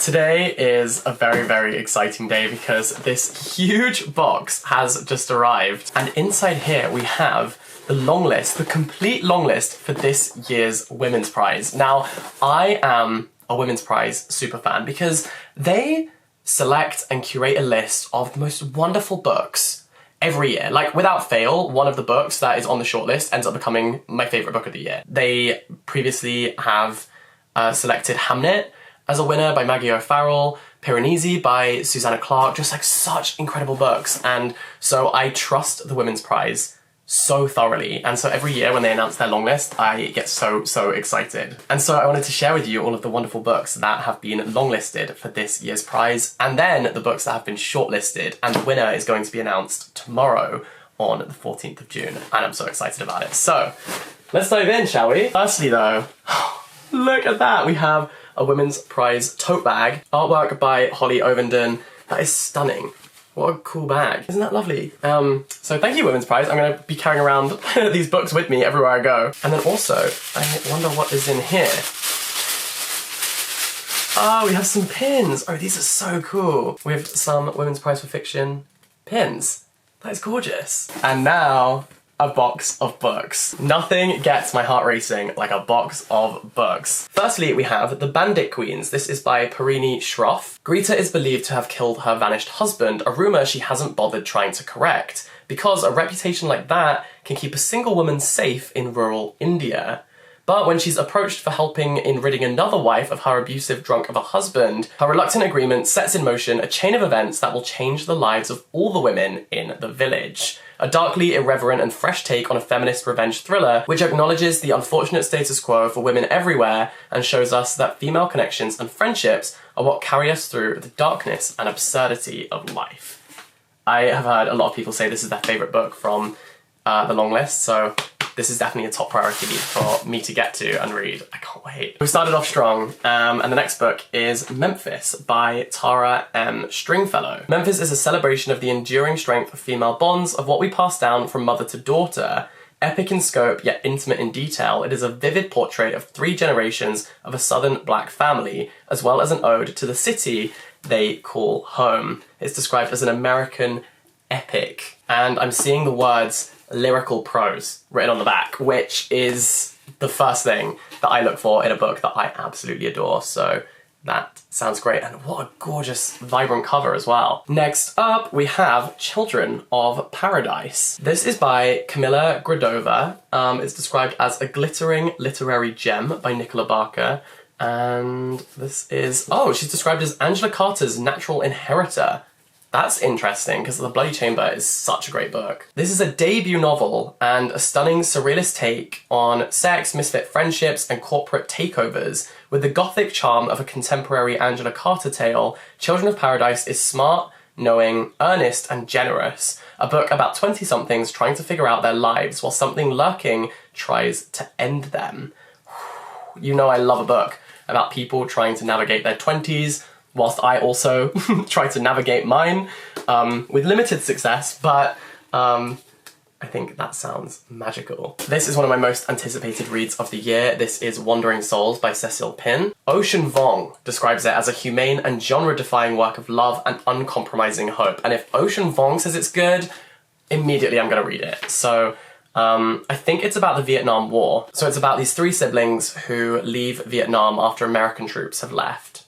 Today is a very, very exciting day because this huge box has just arrived. And inside here we have the long list, the complete long list for this year's Women's Prize. Now, I am a Women's Prize super fan because they select and curate a list of the most wonderful books every year. Like, without fail, one of the books that is on the shortlist ends up becoming my favourite book of the year. They previously have selected Hamnet as a winner by Maggie O'Farrell, Piranesi by Susanna Clarke, just like such incredible books. And so I trust the Women's Prize so thoroughly. And so every year when they announce their long list, I get so excited. And so I wanted to share with you all of the wonderful books that have been longlisted for this year's prize, and then the books that have been shortlisted, and the winner is going to be announced tomorrow on the 14th of June. And I'm so excited about it. So let's dive in, shall we? Firstly though, look at that. We have a Women's Prize tote bag, artwork by Holly Ovenden. That is stunning. What a cool bag. Isn't that lovely? So thank you, Women's Prize. I'm gonna be carrying around these books with me everywhere I go. And then also, I wonder what is in here. Oh, we have some pins. Oh, these are so cool. We have some Women's Prize for Fiction pins. That is gorgeous. And now, a box of books. Nothing gets my heart racing like a box of books. Firstly, we have The Bandit Queens. This is by Parini Shroff. Greta is believed to have killed her vanished husband, a rumour she hasn't bothered trying to correct, because a reputation like that can keep a single woman safe in rural India. But when she's approached for helping in ridding another wife of her abusive drunk of a husband, her reluctant agreement sets in motion a chain of events that will change the lives of all the women in the village. A darkly irreverent and fresh take on a feminist revenge thriller, which acknowledges the unfortunate status quo for women everywhere and shows us that female connections and friendships are what carry us through the darkness and absurdity of life. I have heard a lot of people say this is their favourite book from the long list, so this is definitely a top priority for me to get to and read. I can't wait. We started off strong, and the next book is Memphis by Tara M. Stringfellow. Memphis is a celebration of the enduring strength of female bonds, of what we pass down from mother to daughter. Epic in scope, yet intimate in detail, it is a vivid portrait of 3 generations of a southern black family, as well as an ode to the city they call home. It's described as an American epic, and I'm seeing the words lyrical prose written on the back, which is the first thing that I look for in a book that I absolutely adore, so that sounds great. And what a gorgeous, vibrant cover as well. Next up, we have Children of Paradise. This is by Camilla Gradova. It's described as a glittering literary gem by Nicola Barker, and this is, oh, she's described as Angela Carter's natural inheritor. That's interesting, because The Bloody Chamber is such a great book. This is a debut novel and a stunning surrealist take on sex, misfit friendships, and corporate takeovers. With the gothic charm of a contemporary Angela Carter tale, Children of Paradise is smart, knowing, earnest, and generous. A book about 20-somethings trying to figure out their lives while something lurking tries to end them. You know I love a book about people trying to navigate their 20s, whilst I also try to navigate mine with limited success, but I think that sounds magical. This is one of my most anticipated reads of the year. This is Wandering Souls by Cecil Pinn. Ocean Vuong describes it as a humane and genre-defying work of love and uncompromising hope. And if Ocean Vuong says it's good, immediately I'm gonna read it. So I think it's about the Vietnam War. So it's about these 3 siblings who leave Vietnam after American troops have left.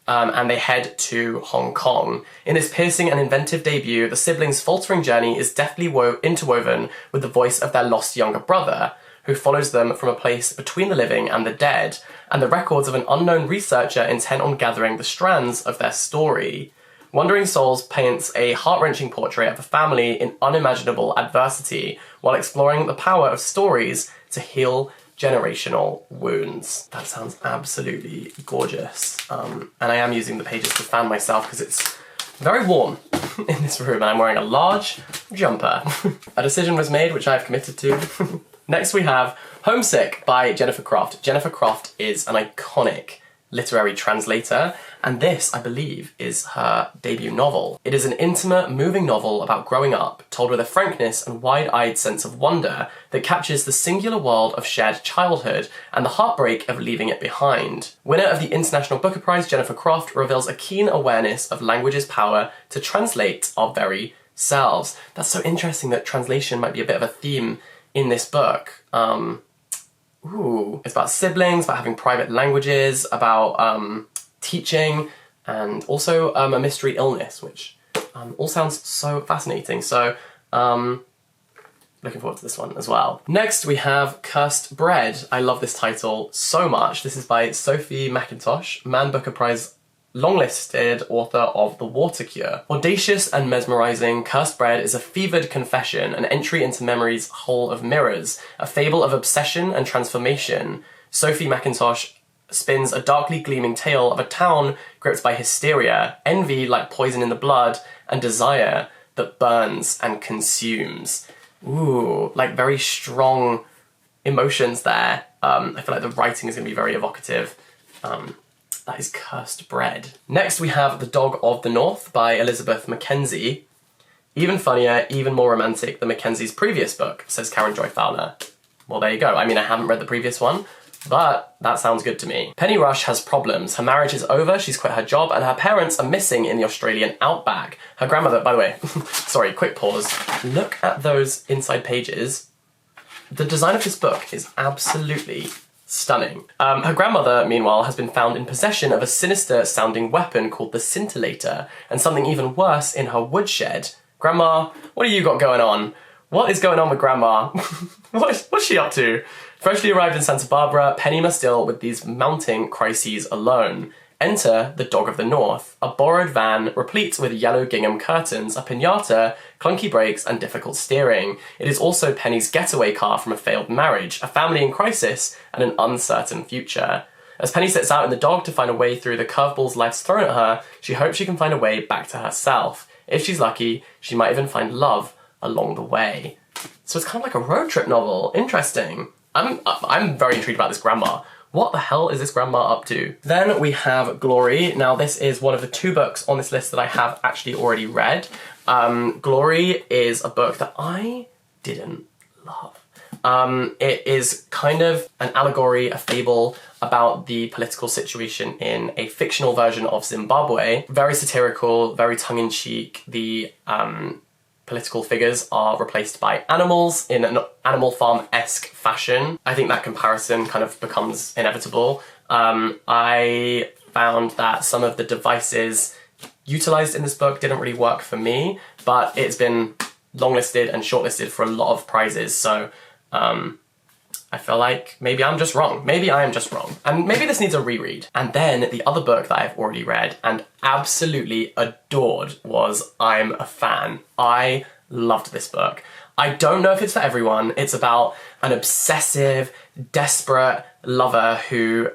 And they head to Hong Kong. In this piercing and inventive debut, the siblings' faltering journey is deftly interwoven with the voice of their lost younger brother, who follows them from a place between the living and the dead, and the records of an unknown researcher intent on gathering the strands of their story. Wandering Souls paints a heart-wrenching portrait of a family in unimaginable adversity, while exploring the power of stories to heal generational wounds. That sounds absolutely gorgeous. And I am using the pages to fan myself because it's very warm in this room and I'm wearing a large jumper. A decision was made, which I've committed to. Next we have Homesick by Jennifer Croft. Jennifer Croft is an iconic literary translator, And this, I believe, is her debut novel. It is an intimate, moving novel about growing up, told with a frankness and wide-eyed sense of wonder that captures the singular world of shared childhood and the heartbreak of leaving it behind. Winner of the International Booker Prize, Jennifer Croft reveals a keen awareness of language's power to translate our very selves. That's so interesting that translation might be a bit of a theme in this book. It's about siblings, about having private languages, about teaching, and also a mystery illness, which all sounds so fascinating. So, looking forward to this one as well. Next, we have Cursed Bread. I love this title so much. This is by Sophie McIntosh, Man Booker Prize longlisted author of The Water Cure. Audacious and mesmerising, Cursed Bread is a fevered confession, an entry into memory's hole of mirrors, a fable of obsession and transformation. Sophie McIntosh spins a darkly gleaming tale of a town gripped by hysteria, envy like poison in the blood, and desire that burns and consumes. Ooh, like very strong emotions there. I feel like the writing is going to be very evocative. That is Cursed Bread. Next we have The Dog of the North by Elizabeth Mackenzie. Even funnier, even more romantic than Mackenzie's previous book, says Karen Joy Fowler. Well, there you go. I mean, I haven't read the previous one, but that sounds good to me. Penny Rush has problems. Her marriage is over, she's quit her job, and her parents are missing in the Australian outback. Her grandmother, by the way, sorry, quick pause. Look at those inside pages. The design of this book is absolutely stunning. Her grandmother, meanwhile, has been found in possession of a sinister-sounding weapon called the Scintillator, and something even worse in her woodshed. Grandma, what do you got going on? What is going on with Grandma? What's she up to? Freshly arrived in Santa Barbara, Penny must deal with these mounting crises alone. Enter the Dog of the North, a borrowed van replete with yellow gingham curtains, a piñata, clunky brakes, and difficult steering. It is also Penny's getaway car from a failed marriage, a family in crisis, and an uncertain future. As Penny sets out in the dog to find a way through the curveballs life's thrown at her, she hopes she can find a way back to herself. If she's lucky, she might even find love along the way. So it's kind of like a road trip novel. Interesting. I'm very intrigued about this grandma. What the hell is this grandma up to? Then we have Glory. Now this is one of the 2 books on this list that I have actually already read. Glory is a book that I didn't love. It is kind of an allegory, a fable about the political situation in a fictional version of Zimbabwe. Very satirical, very tongue-in-cheek. The political figures are replaced by animals in an Animal Farm-esque fashion. I think that comparison kind of becomes inevitable. I found that some of the devices utilised in this book didn't really work for me, but it's been longlisted and shortlisted for a lot of prizes, so I feel like maybe I'm just wrong. Maybe I am just wrong. And maybe this needs a reread. And then the other book that I've already read and absolutely adored was I'm a Fan. I loved this book. I don't know if it's for everyone. It's about an obsessive, desperate lover who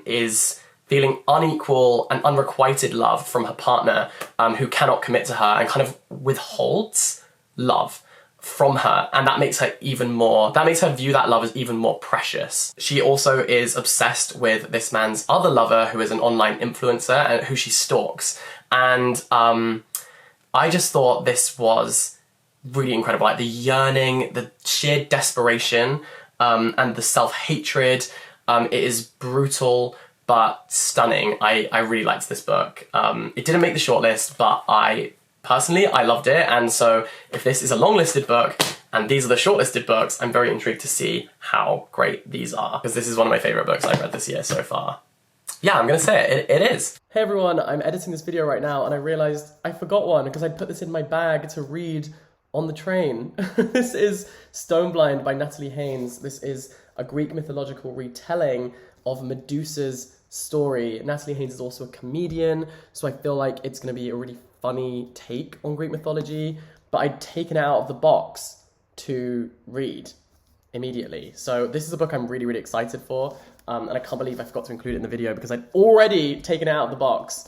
is feeling unequal and unrequited love from her partner, who cannot commit to her and kind of withholds love from her, and that makes her view that love as even more precious. She also is obsessed with this man's other lover, who is an online influencer and who she stalks. And I just thought this was really incredible. Like the yearning, the sheer desperation, and the self-hatred. It is brutal but stunning. I really liked this book. It didn't make the shortlist, but personally, I loved it, and so if this is a long-listed book and these are the shortlisted books, I'm very intrigued to see how great these are, because this is one of my favourite books I've read this year so far. Yeah, I'm gonna say it, it is. Hey everyone, I'm editing this video right now and I realised I forgot one because I'd put this in my bag to read on the train. This is Stoneblind by Natalie Haynes. This is a Greek mythological retelling of Medusa's story. Natalie Haynes is also a comedian, so I feel like it's gonna be a really funny take on Greek mythology, but I'd taken it out of the box to read immediately. So this is a book I'm really, really excited for, and I can't believe I forgot to include it in the video because I'd already taken it out of the box.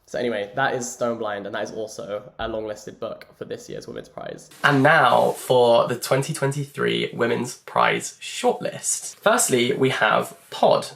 So anyway, that is Stoneblind, and that is also a long-listed book for this year's Women's Prize. And now for the 2023 Women's Prize shortlist. Firstly, we have Pod.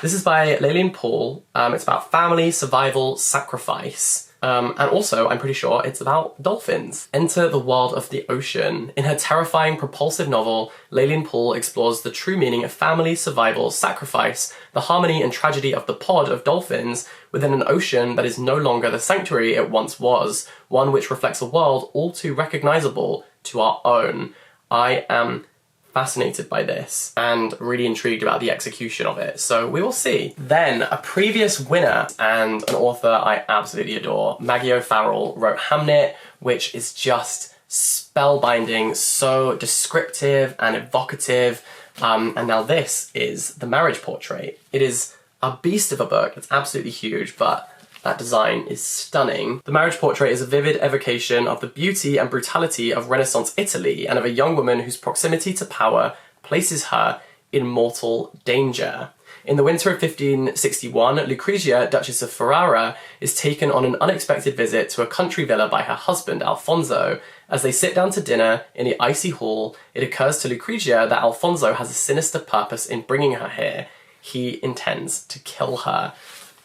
This is by Lillian Paul. It's about family, survival, sacrifice. And also, I'm pretty sure it's about dolphins. Enter the world of the ocean. In her terrifying, propulsive novel, Lillian Paul explores the true meaning of family, survival, sacrifice, the harmony and tragedy of the pod of dolphins within an ocean that is no longer the sanctuary it once was, one which reflects a world all too recognizable to our own. I am fascinated by this and really intrigued about the execution of it, so we will see. Then, a previous winner and an author I absolutely adore, Maggie O'Farrell, wrote Hamnet, which is just spellbinding, so descriptive and evocative, and now this is The Marriage Portrait. It is a beast of a book, it's absolutely huge, but that design is stunning. The Marriage Portrait is a vivid evocation of the beauty and brutality of Renaissance Italy and of a young woman whose proximity to power places her in mortal danger. In the winter of 1561, Lucrezia, Duchess of Ferrara, is taken on an unexpected visit to a country villa by her husband, Alfonso. As they sit down to dinner in the icy hall, it occurs to Lucrezia that Alfonso has a sinister purpose in bringing her here. He intends to kill her.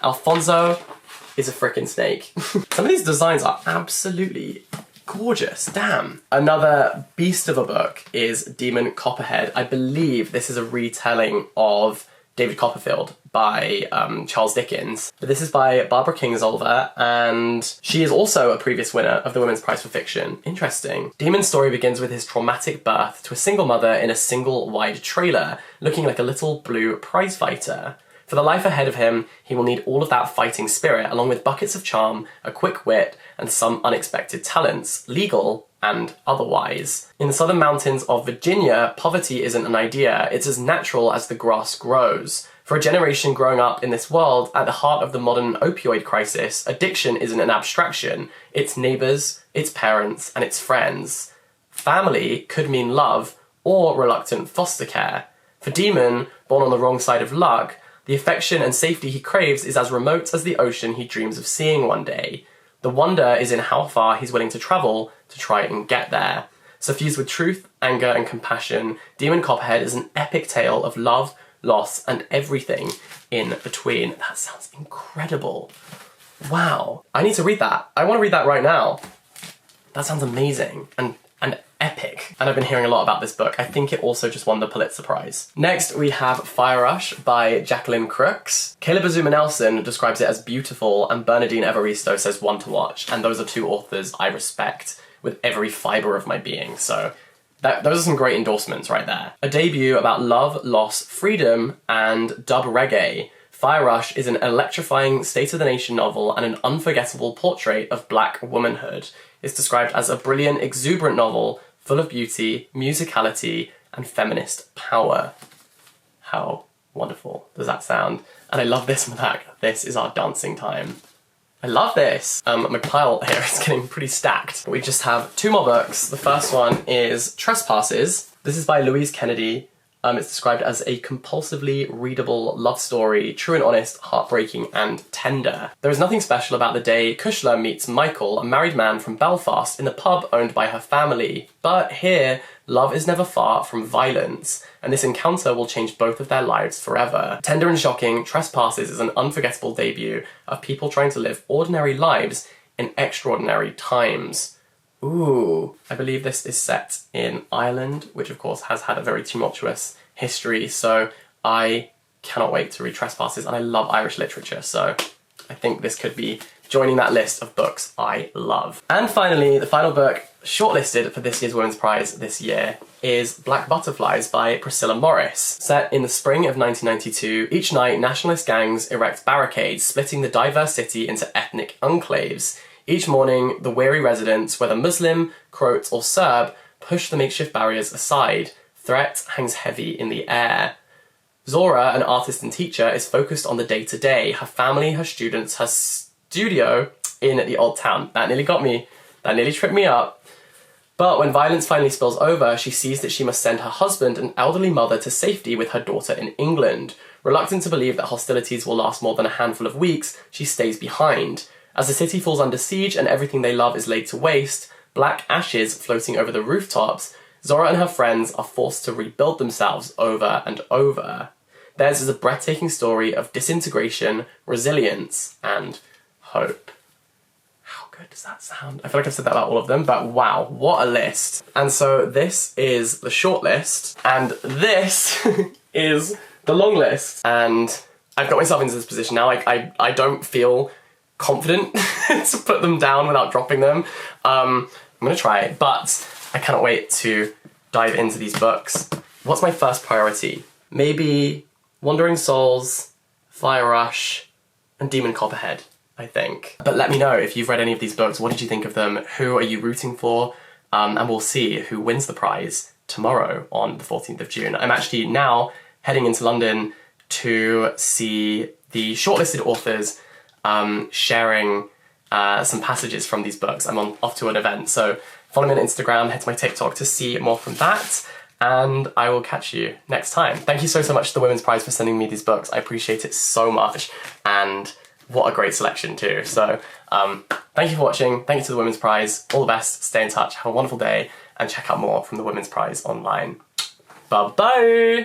Alfonso is a frickin' snake. Some of these designs are absolutely gorgeous, damn. Another beast of a book is Demon Copperhead. I believe this is a retelling of David Copperfield by Charles Dickens. But this is by Barbara Kingsolver, and she is also a previous winner of the Women's Prize for Fiction. Interesting. Demon's story begins with his traumatic birth to a single mother in a single wide trailer, looking like a little blue prizefighter. For the life ahead of him, he will need all of that fighting spirit, along with buckets of charm, a quick wit, and some unexpected talents, legal and otherwise. In the southern mountains of Virginia, poverty isn't an idea, it's as natural as the grass grows. For a generation growing up in this world, at the heart of the modern opioid crisis, addiction isn't an abstraction. It's neighbours, it's parents, and it's friends. Family could mean love or reluctant foster care. For Demon, born on the wrong side of luck, the affection and safety he craves is as remote as the ocean he dreams of seeing one day. The wonder is in how far he's willing to travel to try and get there. Suffused with truth, anger, and compassion, Demon Copperhead is an epic tale of love, loss, and everything in between. That sounds incredible. Wow. I need to read that. I want to read that right now. That sounds amazing and epic. And I've been hearing a lot about this book. I think it also just won the Pulitzer Prize. Next, we have Fire Rush by Jacqueline Crooks. Caleb Azuma Nelson describes it as beautiful, and Bernardine Evaristo says one to watch. And those are two authors I respect with every fibre of my being. So those are some great endorsements right there. A debut about love, loss, freedom, and dub reggae. Fire Rush is an electrifying state-of-the-nation novel and an unforgettable portrait of black womanhood. It's described as a brilliant, exuberant novel full of beauty, musicality, and feminist power. How wonderful does that sound? And I love this on the back. This is our dancing time. I love this. My pile here is getting pretty stacked. We just have two more books. The first one is Trespasses. This is by Louise Kennedy. It's described as a compulsively readable love story, true and honest, heartbreaking and tender. There is nothing special about the day Kushla meets Michael, a married man from Belfast, in the pub owned by her family. But here, love is never far from violence, and this encounter will change both of their lives forever. Tender and shocking, Trespasses is an unforgettable debut of people trying to live ordinary lives in extraordinary times. Ooh, I believe this is set in Ireland, which of course has had a very tumultuous history, so I cannot wait to read Trespasses, and I love Irish literature, so I think this could be joining that list of books I love. And finally, the final book shortlisted for this year's Women's Prize this year is Black Butterflies by Priscilla Morris. Set in the spring of 1992, each night nationalist gangs erect barricades, splitting the diverse city into ethnic enclaves. Each morning, the weary residents, whether Muslim, Croat, or Serb, push the makeshift barriers aside. Threat hangs heavy in the air. Zora, an artist and teacher, is focused on the day-to-day, her family, her students, her studio in the old town. That nearly got me. That nearly tripped me up. But when violence finally spills over, she sees that she must send her husband and elderly mother to safety with her daughter in England. Reluctant to believe that hostilities will last more than a handful of weeks, she stays behind. As the city falls under siege and everything they love is laid to waste, black ashes floating over the rooftops, Zora and her friends are forced to rebuild themselves over and over. Theirs is a breathtaking story of disintegration, resilience, and hope. How good does that sound? I feel like I've said that about all of them, but wow, what a list. And so this is the shortlist, and this is the long list. And I've got myself into this position now. I don't feel confident to put them down without dropping them. I'm gonna try it, but I cannot wait to dive into these books. What's my first priority? Maybe Wandering Souls, Fire Rush, and Demon Copperhead, I think. But let me know if you've read any of these books. What did you think of them? Who are you rooting for? And we'll see who wins the prize tomorrow on the 14th of June. I'm actually now heading into London to see the shortlisted authors sharing some passages from these books. I'm off to an event, so follow me on Instagram, head to my TikTok to see more from that, and I will catch you next time. Thank you so much to the Women's Prize for sending me these books. I appreciate it so much, and what a great selection too. So thank you for watching, thank you to the Women's Prize, all the best, stay in touch, have a wonderful day, and check out more from the Women's Prize online. Bye-bye!